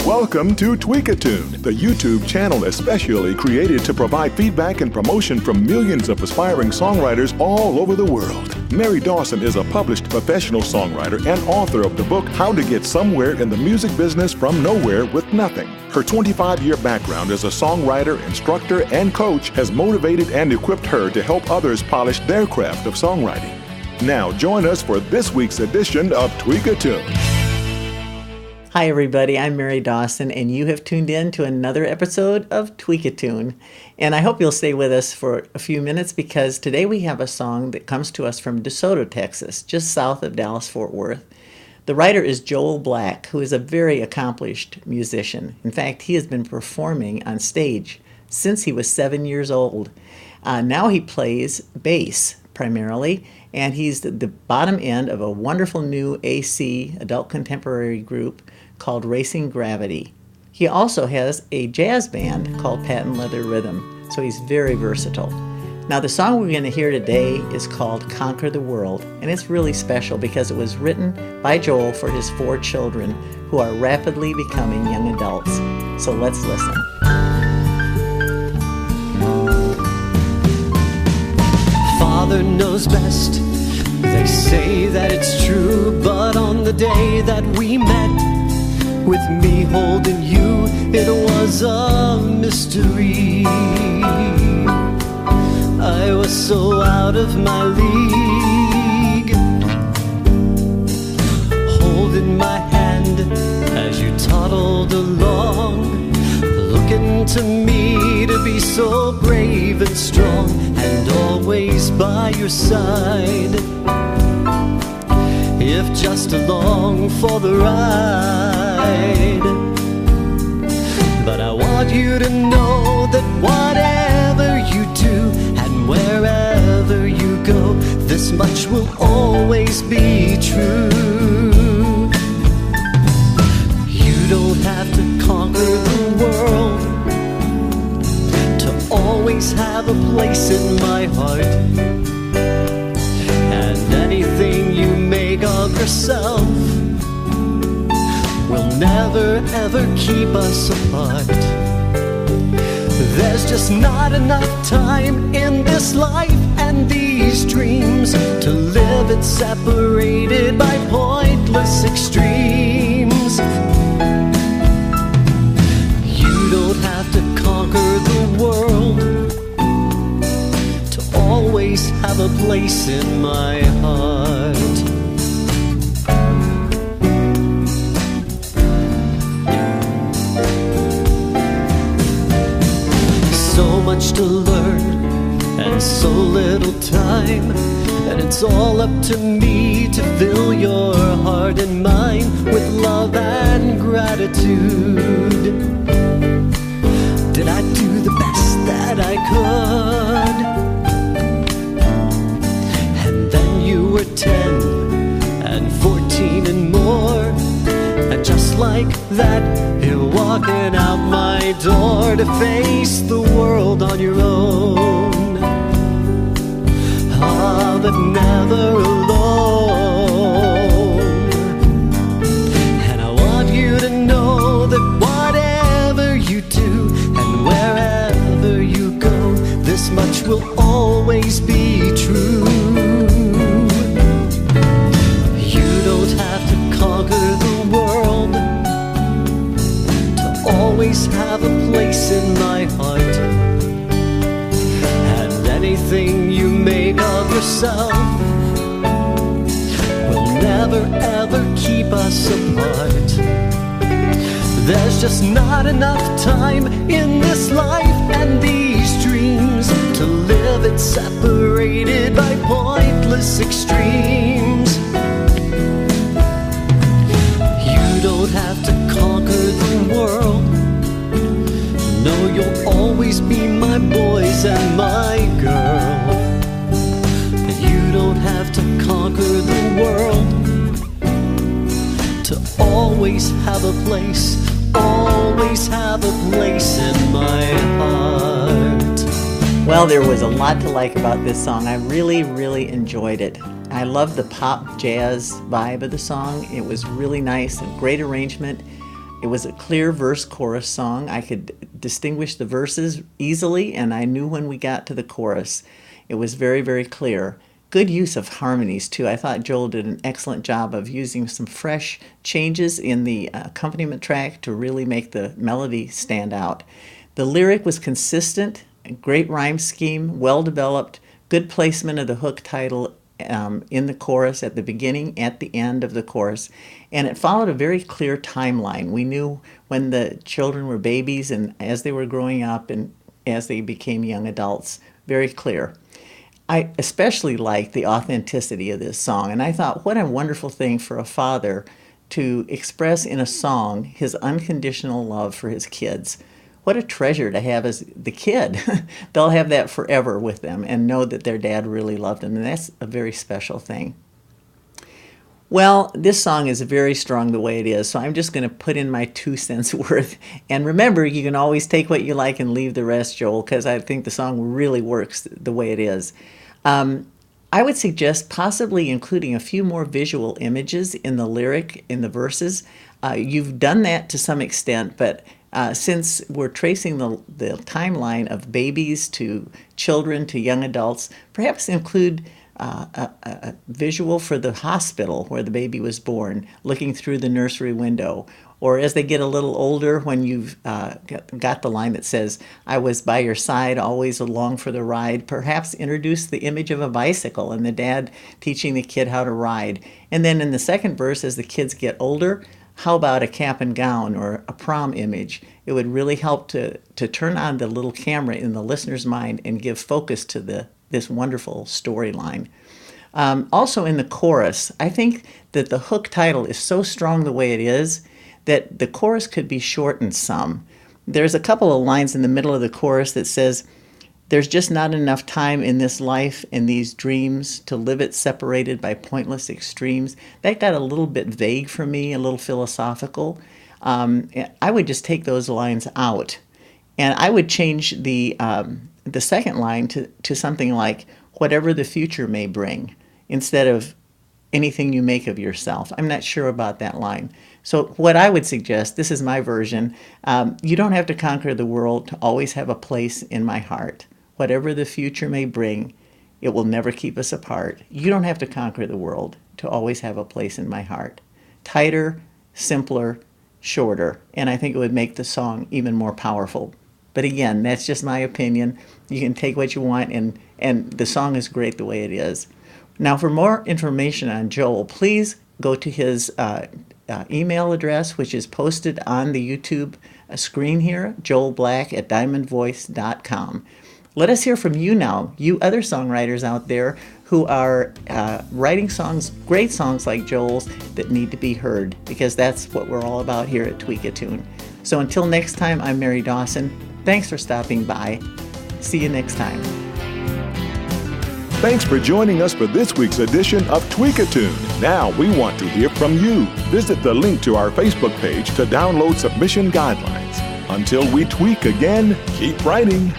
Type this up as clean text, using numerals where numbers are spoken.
Welcome to TweakaTune, the YouTube channel especially created to provide feedback and promotion from millions of aspiring songwriters all over the world. Mary Dawson is a published professional songwriter and author of the book How to Get Somewhere in the Music Business from Nowhere with Nothing. Her 25-year background as a songwriter, instructor, and coach has motivated and equipped her to help others polish their craft of songwriting. Now join us for this week's edition of TweakaTune. Hi everybody, I'm Mary Dawson and you have tuned in to another episode of TweakaTune. And I hope you'll stay with us for a few minutes because today we have a song that comes to us from DeSoto, Texas, just south of Dallas-Fort Worth. The writer is Joel Black, who is a very accomplished musician. In fact, he has been performing on stage since he was 7 years old. Now he plays bass primarily, and he's the bottom end of a wonderful new AC adult contemporary group called Racing Gravity. He also has a jazz band called Patent Leather Rhythm, so he's very versatile. Now the song we're going to hear today is called Conquer the World, and it's really special because it was written by Joel for his 4 children who are rapidly becoming young adults. So let's listen. Father knows best. They say that it's true, but on the day that we met, with me holding you, it was a mystery. I was so out of my league, holding my hand as you toddled along, looking to me to be so brave and strong, and always by your side, if just along for the ride. But I want you to know that whatever you do and wherever you go, this much will always be true. You don't have to conquer the world to always have a place in my heart. And anything you make of yourself will never ever keep us apart. There's just not enough time in this life and these dreams to live it separated by pointless extremes. You don't have to conquer the world to always have a place in my heart. So much to learn and so little time, and it's all up to me to fill your heart and mind with love and gratitude. Did I do the best that I could? And then you were 10 and 14 and more, and just like that, you're walking out my door to face the world on your own. Ah, but never alone. And I want you to know that whatever you do and wherever you go, this much will always be true. You don't have to conquer the world to always have a place in my heart. And anything you make of yourself will never ever keep us apart. There's just not enough time in this life and these dreams to live it separated by pointless extremes. You don't have to conquer the world. No, you'll always be my boys and my girl. And you don't have to conquer the world to always have a place, always have a place in my heart. Well, there was a lot to like about this song. I really enjoyed it. I love the pop jazz vibe of the song. It was really nice, a great arrangement. It was a clear verse-chorus song. I could distinguish the verses easily, and I knew when we got to the chorus. It was very, very clear. Good use of harmonies, too. I thought Joel did an excellent job of using some fresh changes in the accompaniment track to really make the melody stand out. The lyric was consistent, great rhyme scheme, well-developed, good placement of the hook title in the chorus at the beginning, at the end of the chorus, and it followed a very clear timeline. We knew when the children were babies and as they were growing up and as they became young adults. Very clear. I especially like the authenticity of this song, and I thought, what a wonderful thing for a father to express in a song his unconditional love for his kids. What a treasure to have as the kid. They'll have that forever with them and know that their dad really loved them, and that's a very special thing. Well, this song is very strong the way it is, so I'm just going to put in my 2 cents worth. And remember, you can always take what you like and leave the rest, Joel, because I think the song really works the way it is. I would suggest possibly including a few more visual images in the lyric, in the verses. You've done that to some extent, but since we're tracing the timeline of babies to children to young adults, perhaps include a visual for the hospital where the baby was born, looking through the nursery window. Or as they get a little older, when you've got the line that says, "I was by your side, always along for the ride," perhaps introduce the image of a bicycle and the dad teaching the kid how to ride. And then in the second verse, as the kids get older, how about a cap and gown or a prom image? It would really help to turn on the little camera in the listener's mind and give focus to this wonderful storyline. Also in the chorus, I think that the hook title is so strong the way it is that the chorus could be shortened some. There's a couple of lines in the middle of the chorus that says, "There's just not enough time in this life and these dreams to live it separated by pointless extremes." That got a little bit vague for me, a little philosophical. I would just take those lines out. And I would change the second line to something like, "Whatever the future may bring," instead of "anything you make of yourself." I'm not sure about that line. So what I would suggest, this is my version, you don't have to conquer the world to always have a place in my heart. Whatever the future may bring, it will never keep us apart. You don't have to conquer the world to always have a place in my heart. Tighter, simpler, shorter, and I think it would make the song even more powerful. But again, that's just my opinion. You can take what you want, and the song is great the way it is. Now, for more information on Joel, please go to his email address, which is posted on the YouTube screen here, joelblack@diamondvoice.com. Let us hear from you now, you other songwriters out there who are writing songs, great songs like Joel's, that need to be heard, because that's what we're all about here at TweakaTune. So until next time, I'm Mary Dawson. Thanks for stopping by. See you next time. Thanks for joining us for this week's edition of TweakaTune. Now we want to hear from you. Visit the link to our Facebook page to download submission guidelines. Until we tweak again, keep writing.